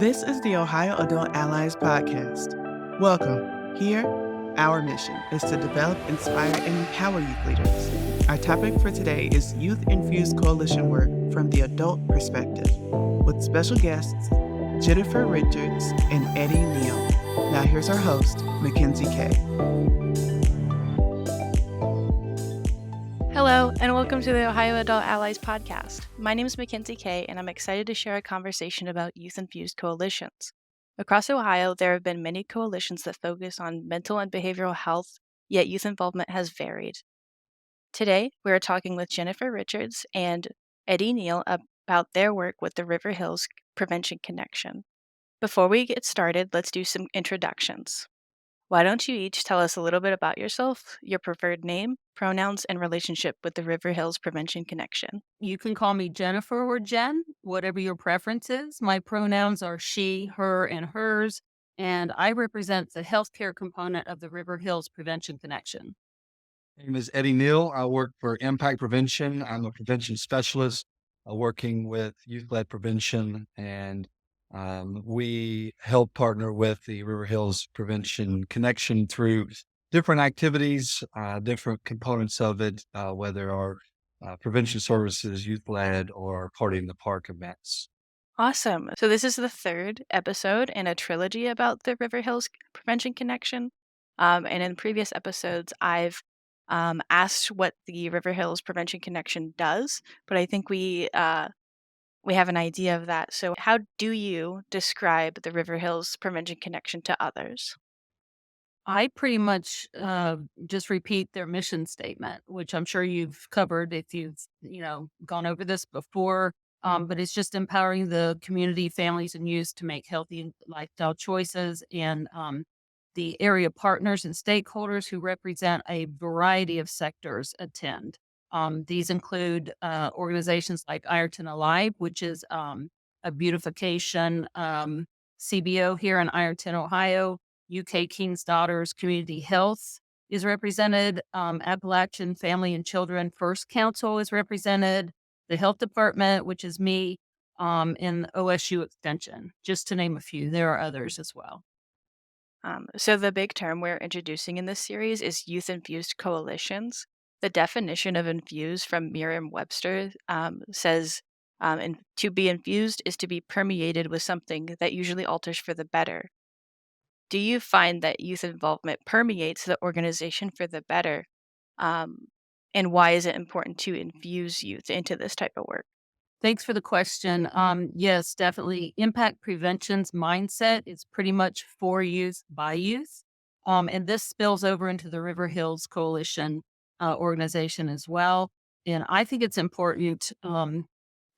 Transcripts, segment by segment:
This is the Ohio Adult Allies Podcast. Welcome. Here, our mission is to develop, inspire, and empower youth leaders. Our topic for today is Youth-Infused Coalition work from the adult perspective, with special guests Jennifer Richards and Eddie Neal. Now here's our host, Mackenzie Kay. Hello, and welcome to the Ohio Adult Allies Podcast. My name is Mackenzie Kay, and I'm excited to share a conversation about youth-infused coalitions. Across Ohio, there have been many coalitions that focus on mental and behavioral health, yet youth involvement has varied. Today, we are talking with Jennifer Richards and Eddie Neal about their work with the River Hills Prevention Connection. Before we get started, let's do some introductions. Why don't you each tell us a little bit about yourself, your preferred name, pronouns, and relationship with the River Hills Prevention Connection? You can call me Jennifer or Jen, whatever your preference is. My pronouns are she, her, and hers, and I represent the healthcare component of the River Hills Prevention Connection. My name is Eddie Neal. I work for Impact Prevention. I'm a prevention specialist working with youth-led prevention, and we help partner with the River Hills Prevention Connection through different activities, different components of it, whether our prevention services, youth-led, or Party in the Park events. Awesome. So this is the third episode in a trilogy about the River Hills Prevention Connection. And in previous episodes, I've asked what the River Hills Prevention Connection does, but I think we have an idea of that. So how do you describe the River Hills Prevention Connection to others? I pretty much just repeat their mission statement, which I'm sure you've covered if you've gone over this before. But it's just empowering the community, families, and youth to make healthy lifestyle choices, and the area partners and stakeholders who represent a variety of sectors attend. These include organizations like Ironton Alive, which is a beautification CBO here in Ironton, Ohio. UK King's Daughters Community Health is represented. Appalachian Family and Children First Council is represented. The Health Department, which is me, and OSU Extension, just to name a few. There are others as well. So the big term we're introducing in this series is youth-infused coalitions. The definition of infused from Merriam-Webster says, to be infused is to be permeated with something that usually alters for the better. Do you find that youth involvement permeates the organization for the better? And why is it important to infuse youth into this type of work? Thanks for the question. Yes, definitely. Impact prevention's mindset is pretty much for youth by youth. And this spills over into the River Hills Coalition organization as well. And I think it's important to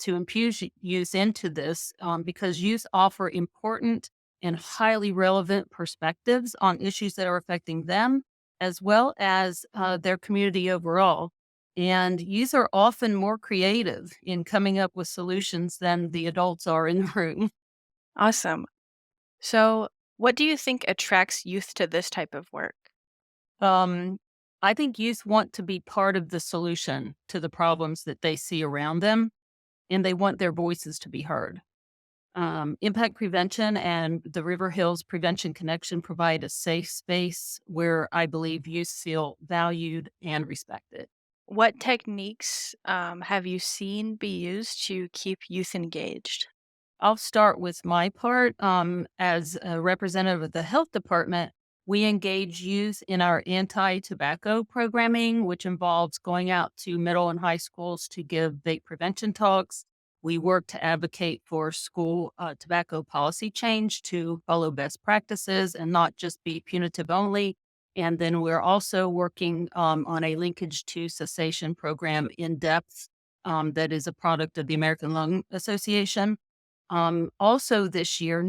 infuse youth into this because youth offer important and highly relevant perspectives on issues that are affecting them, as well as their community overall. And youth are often more creative in coming up with solutions than the adults are in the room. Awesome. So what do you think attracts youth to this type of work? I think youth want to be part of the solution to the problems that they see around them, and they want their voices to be heard. Impact Prevention and the River Hills Prevention Connection provide a safe space where I believe youth feel valued and respected. What techniques have you seen be used to keep youth engaged? I'll start with my part. As a representative of the health department, we engage youth in our anti-tobacco programming, which involves going out to middle and high schools to give vape prevention talks. We work to advocate for school tobacco policy change to follow best practices and not just be punitive only. And then we're also working on a linkage to cessation program in depth that is a product of the American Lung Association. Also this year,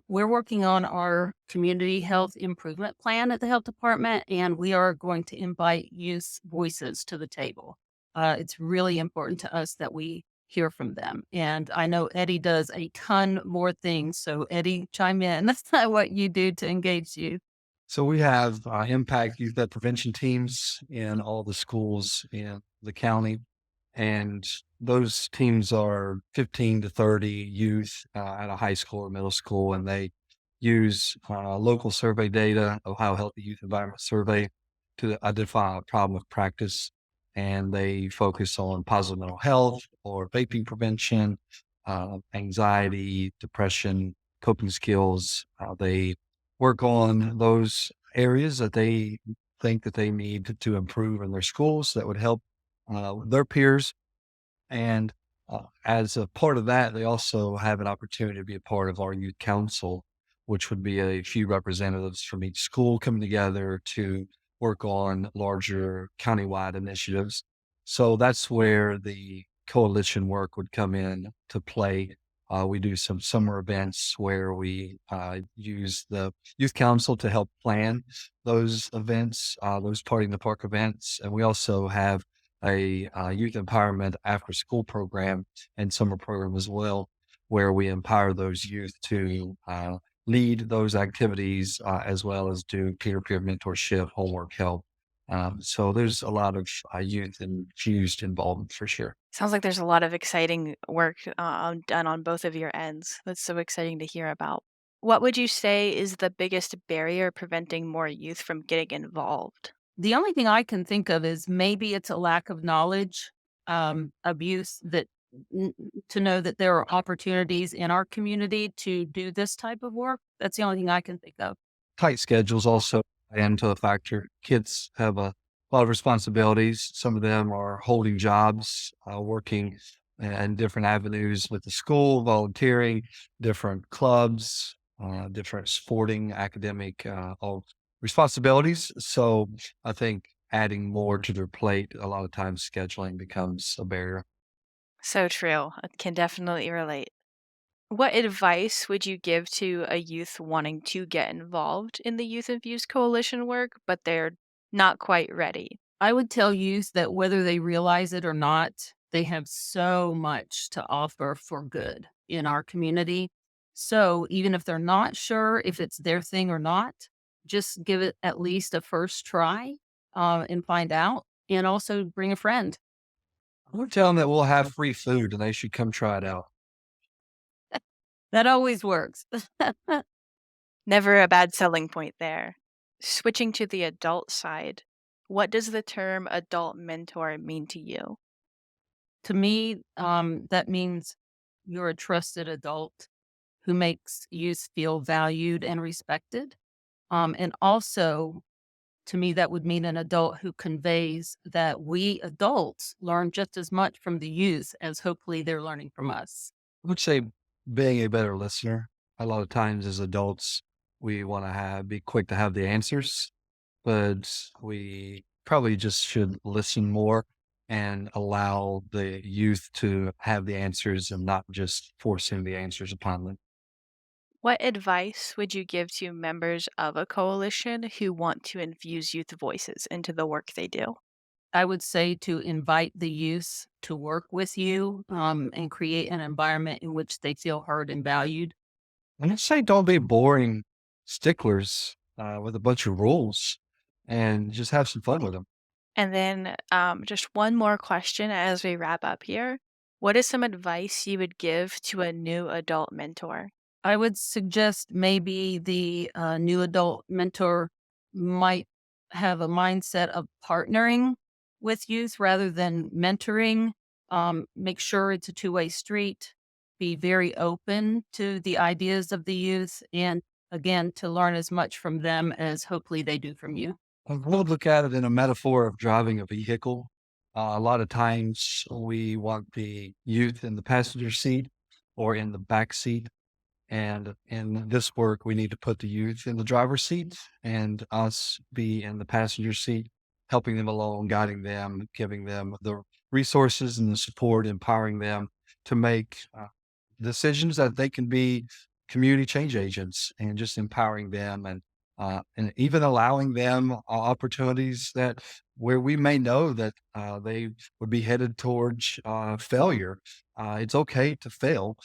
we're working on our community health improvement plan at the health department, and we are going to invite youth voices to the table. It's really important to us that we hear from them. And I know Eddie does a ton more things. So Eddie, chime in. That's not what you do to engage youth. So we have Impact Youth-Led Prevention teams in all the schools in the county, and those teams are 15 to 30 youth at a high school or middle school, and they use local survey data, Ohio Healthy Youth Environment Survey, to identify a problem with practice. And they focus on positive mental health or vaping prevention, anxiety, depression, coping skills. They work on those areas that they think that they need to improve in their schools that would help their peers. And as a part of that, they also have an opportunity to be a part of our youth council, which would be a few representatives from each school coming together to work on larger countywide initiatives. So that's where the coalition work would come in to play. We do some summer events where we use the youth council to help plan those events, those party in the park events. And we also have a youth empowerment after school program and summer program as well, where we empower those youth to lead those activities as well as do peer-to-peer mentorship, homework help. So there's a lot of youth infused involvement for sure. Sounds like there's a lot of exciting work done on both of your ends. That's so exciting to hear about. What would you say is the biggest barrier preventing more youth from getting involved? The only thing I can think of is maybe it's a lack of knowledge, of youth that to know that there are opportunities in our community to do this type of work. That's the only thing I can think of. Tight schedules also play into a factor. Kids have a lot of responsibilities. Some of them are holding jobs, working in different avenues with the school, volunteering, different clubs, different sporting, academic, all responsibilities. So I think adding more to their plate, a lot of times scheduling becomes a barrier. So true. I can definitely relate. What advice would you give to a youth wanting to get involved in the Youth Infused Coalition work, but they're not quite ready? I would tell youth that whether they realize it or not, they have so much to offer for good in our community. So even if they're not sure if it's their thing or not, just give it at least a first try and find out. And also bring a friend. We'll tell them that we'll have free food and they should come try it out. That always works. Never a bad selling point there. Switching to the adult side, what does the term adult mentor mean to you? To me, that means you're a trusted adult who makes youth feel valued and respected. And also, to me, that would mean an adult who conveys that we adults learn just as much from the youth as hopefully they're learning from us. I would say being a better listener. A lot of times as adults, we want to be quick to have the answers, but we probably just should listen more and allow the youth to have the answers and not just forcing the answers upon them. What advice would you give to members of a coalition who want to infuse youth voices into the work they do? I would say to invite the youth to work with you and create an environment in which they feel heard and valued. And I say don't be boring sticklers with a bunch of rules and just have some fun with them. And then just one more question as we wrap up here. What is some advice you would give to a new adult mentor? I would suggest maybe the new adult mentor might have a mindset of partnering with youth rather than mentoring. Make sure it's a two-way street. Be very open to the ideas of the youth and, again, to learn as much from them as hopefully they do from you. I would look at it in a metaphor of driving a vehicle. A lot of times we want the youth in the passenger seat or in the back seat. And in this work, we need to put the youth in the driver's seat and us be in the passenger seat, helping them along, guiding them, giving them the resources and the support, empowering them to make decisions that they can be community change agents and just empowering them and even allowing them opportunities that where we may know that they would be headed towards failure. It's okay to fail.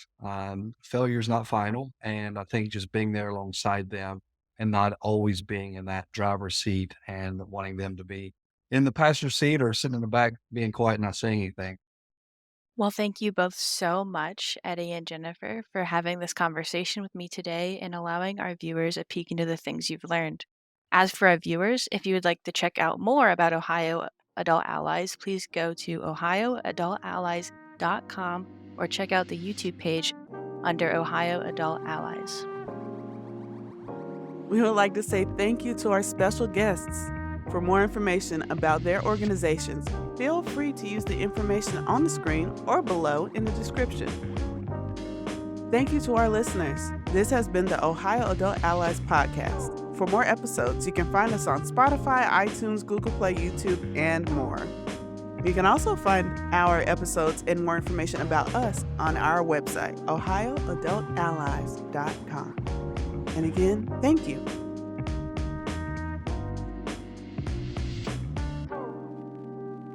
Failure is not final. And I think just being there alongside them and not always being in that driver's seat and wanting them to be in the passenger seat or sitting in the back, being quiet, not saying anything. Well, thank you both so much, Eddie and Jennifer, for having this conversation with me today and allowing our viewers a peek into the things you've learned. As for our viewers, if you would like to check out more about Ohio Adult Allies, please go to ohioadultallies.com or check out the YouTube page under Ohio Adult Allies. We would like to say thank you to our special guests. For more information about their organizations, feel free to use the information on the screen or below in the description. Thank you to our listeners. This has been the Ohio Adult Allies podcast. For more episodes, you can find us on Spotify, iTunes, Google Play, YouTube, and more. You can also find our episodes and more information about us on our website, ohioadultallies.com. And again, thank you.